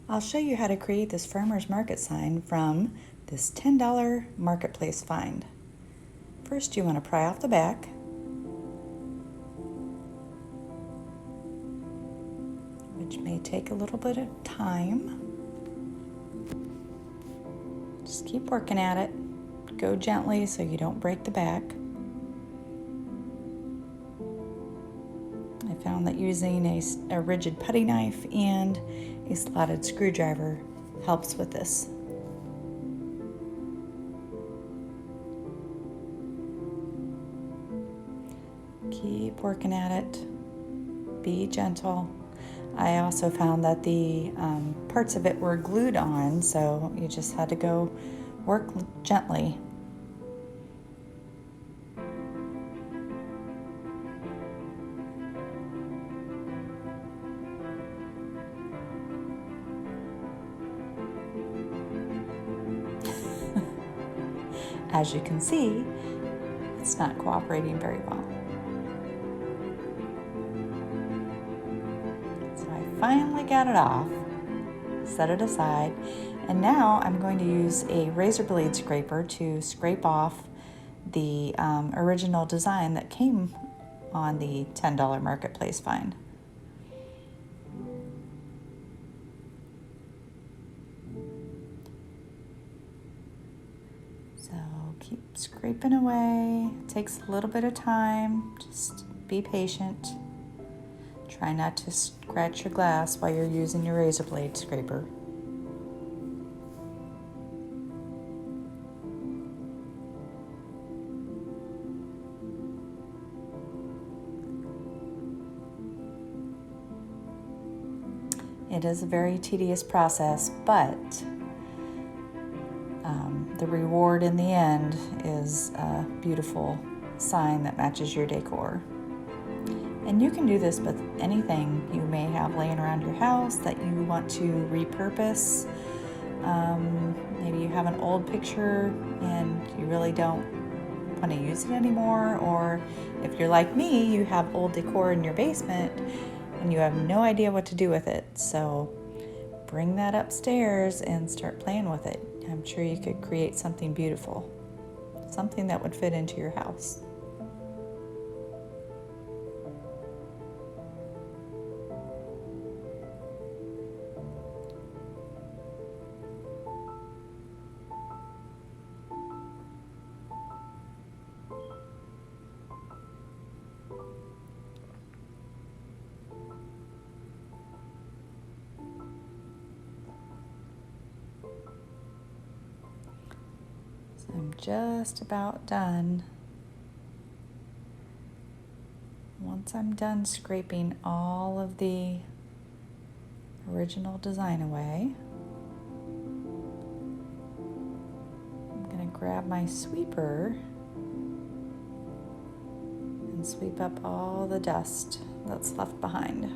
I'll show you how to create this farmer's market sign from this $10 marketplace find. First, you want to pry off the back. Which may take a little bit of time. Just keep working at it. Go gently so you don't break the back. I found that using a rigid putty knife and a slotted screwdriver helps with this. Keep working at it. Be gentle. I also found that the parts of it were glued on, so you just had to go work gently. As you can see, it's not cooperating very well. So I finally got it off, set it aside, and now I'm going to use a razor blade scraper to scrape off the original design that came on the $10 marketplace find. So keep scraping away. It takes a little bit of time. Just be patient. Try not to scratch your glass while you're using your razor blade scraper. It is a very tedious process, but the reward in the end is a beautiful sign that matches your decor. And you can do this with anything you may have laying around your house that you want to repurpose. Maybe you have an old picture and you really don't want to use it anymore, or if you're like me, you have old decor in your basement and you have no idea what to do with it. So bring that upstairs and start playing with it. I'm sure you could create something beautiful, something that would fit into your house. I'm just about done. Once I'm done scraping all of the original design away, I'm going to grab my sweeper and sweep up all the dust that's left behind.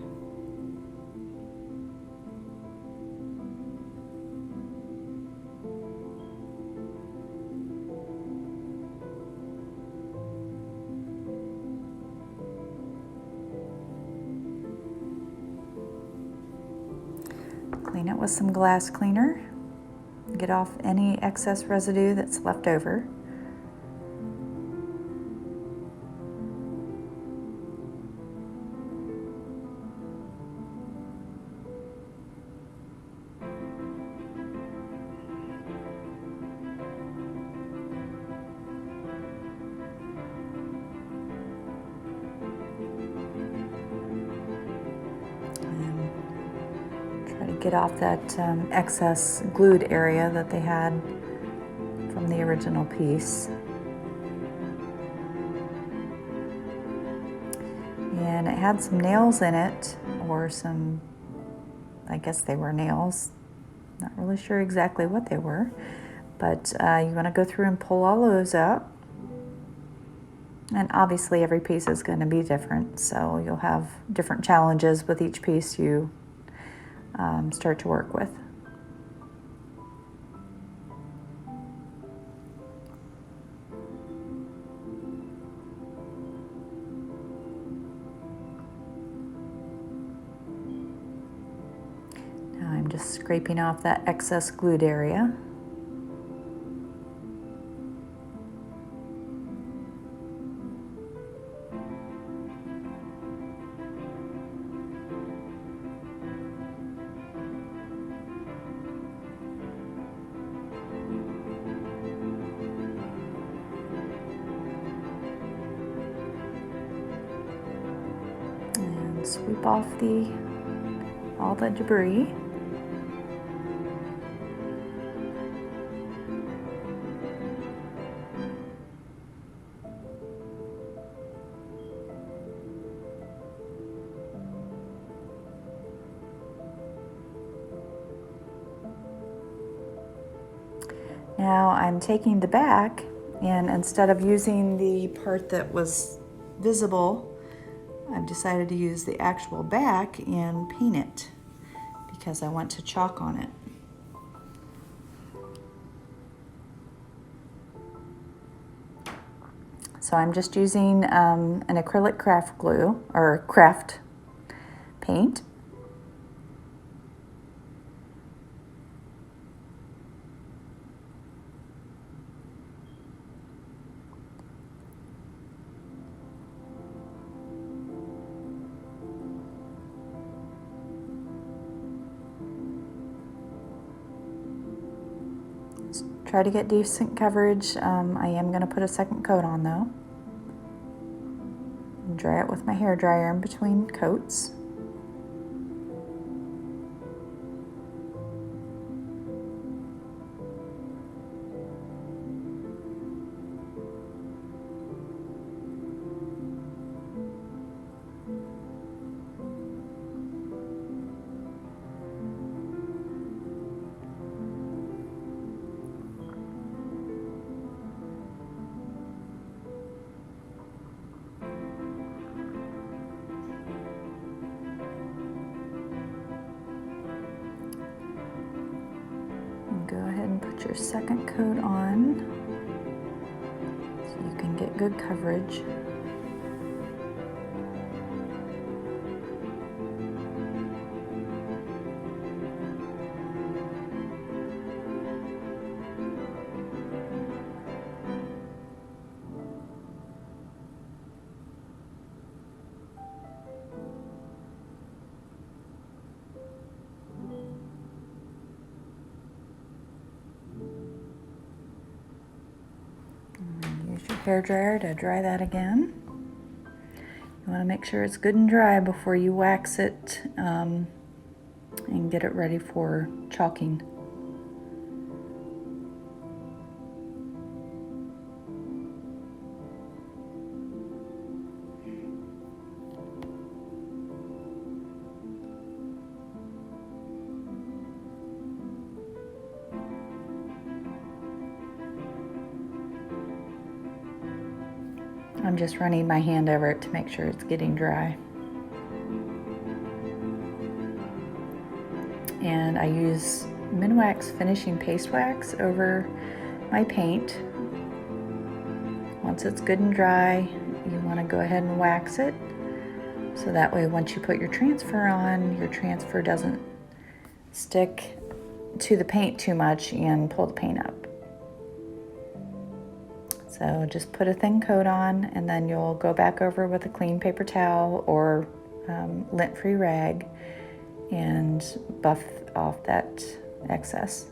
Clean it with some glass cleaner. Get off any excess residue that's left over. Get off that excess glued area that they had from the original piece. And it had some nails in it, or some, I guess they were nails. Not really sure exactly what they were, but you want to go through and pull all those out. And obviously every piece is going to be different, so you'll have different challenges with each piece you start to work with. Now I'm just scraping off that excess glued area. And sweep off all the debris. Now I'm taking the back, and instead of using the part that was visible, I've decided to use the actual back and paint it because I want to chalk on it. So I'm just using an acrylic craft glue or craft paint. Try to get decent coverage. I am going to put a second coat on though. And dry it with my hair dryer in between coats. Go ahead and put your second coat on so you can get good coverage. Use your hair dryer to dry that again. You want to make sure it's good and dry before you wax it and get it ready for chalking. I'm just running my hand over it to make sure it's getting dry. And I use Minwax Finishing Paste Wax over my paint. Once it's good and dry, you want to go ahead and wax it. So that way once you put your transfer on, your transfer doesn't stick to the paint too much and pull the paint up. So just put a thin coat on, and then you'll go back over with a clean paper towel or lint-free rag and buff off that excess.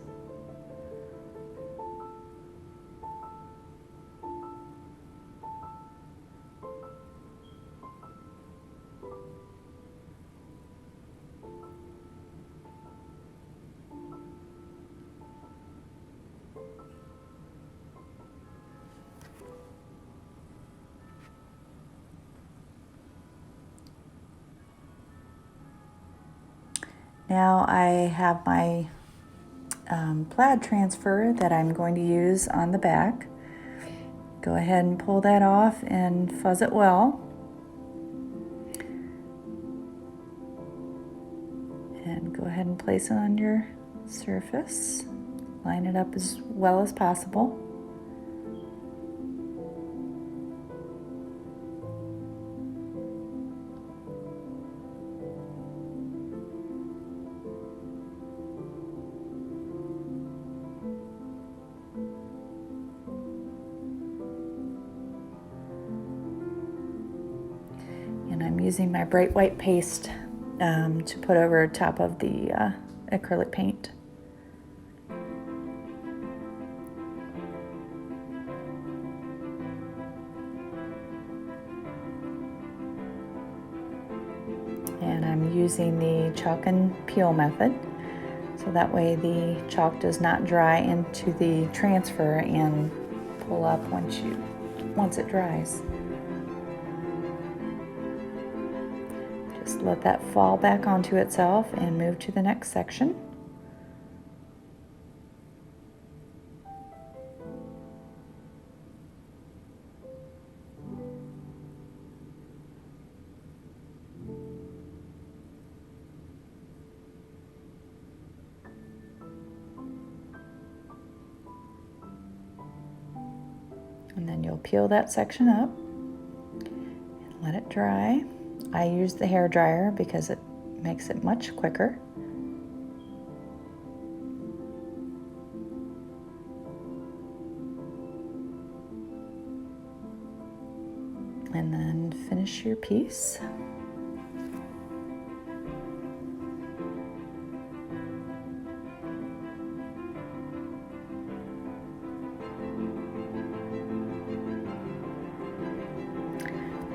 Now I have my plaid transfer that I'm going to use on the back. Go ahead and pull that off and fuzz it well. And go ahead and place it on your surface. Line it up as well as possible. I'm using my bright white paste to put over top of the acrylic paint. And I'm using the chalk and peel method, so that way the chalk does not dry into the transfer and pull up once it dries. Just let that fall back onto itself and move to the next section. And then you'll peel that section up and let it dry. I use the hair dryer because it makes it much quicker. And then finish your piece.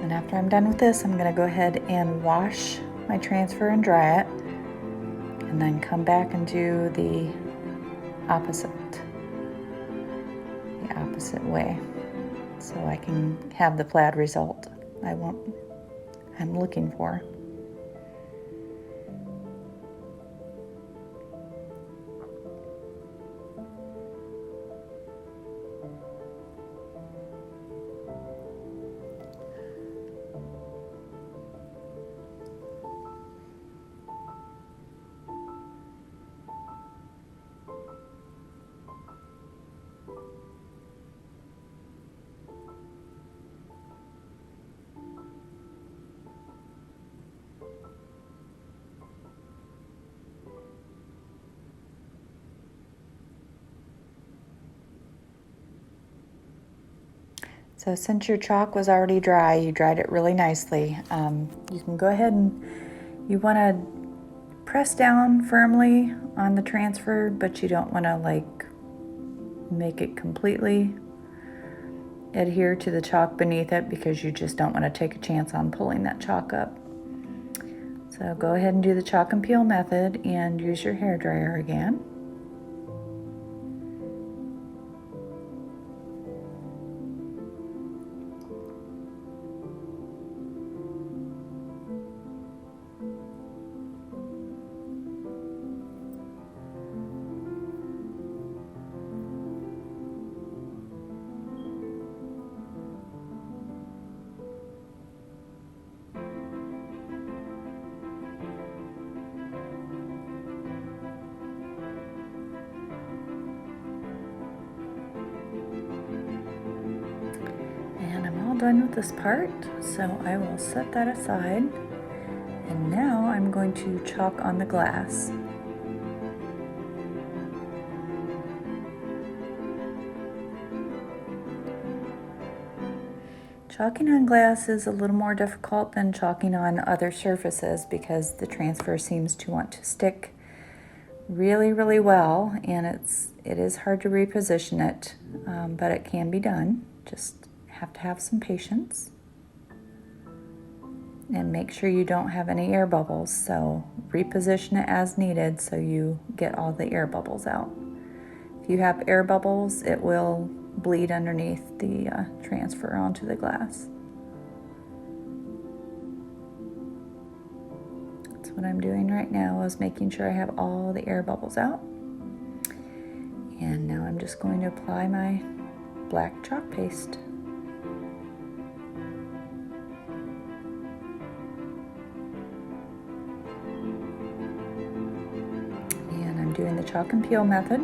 And after I'm done with this, I'm going to go ahead and wash my transfer and dry it, and then come back and do the opposite way, so I can have the plaid result I'm looking for. So since your chalk was already dry, you dried it really nicely, you can go ahead and you want to press down firmly on the transfer, but you don't want to like make it completely adhere to the chalk beneath it, because you just don't want to take a chance on pulling that chalk up. So go ahead and do the chalk and peel method and use your hair dryer again. Done with this part, so I will set that aside, and now I'm going to chalk on the glass. Chalking on glass is a little more difficult than chalking on other surfaces because the transfer seems to want to stick really well, and it is hard to reposition it, but it can be done. Just have to have some patience and make sure you don't have any air bubbles, so reposition it as needed so you get all the air bubbles out. If you have air bubbles, it will bleed underneath the transfer onto the glass. That's what I'm doing right now, is making sure I have all the air bubbles out. And now I'm just going to apply my black chalk paste. Doing the chalk and peel method,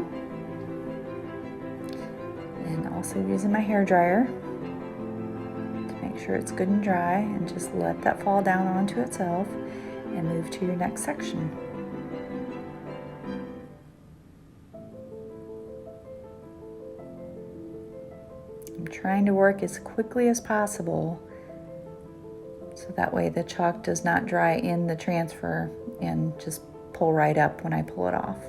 and also using my hair dryer to make sure it's good and dry, and just let that fall down onto itself and move to your next section. I'm trying to work as quickly as possible so So that way the chalk does not dry in the transfer and just pull right up when I pull it off.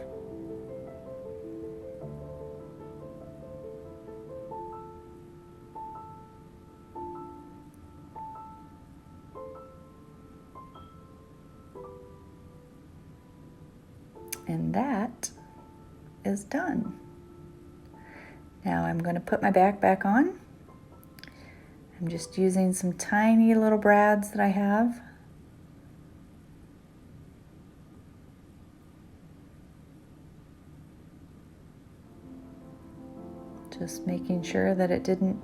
And that is done. Now I'm going to put my back on. I'm just using some tiny little brads that I have. Just making sure that it didn't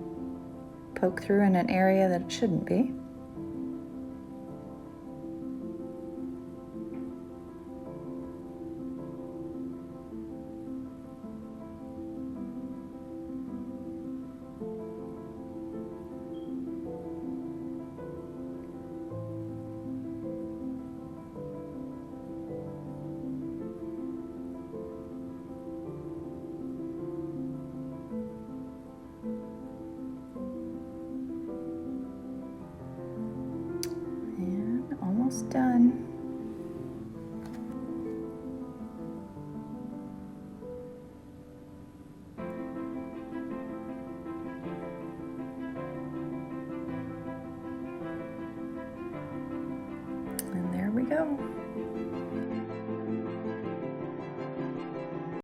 poke through in an area that it shouldn't be. Almost done. And there we go.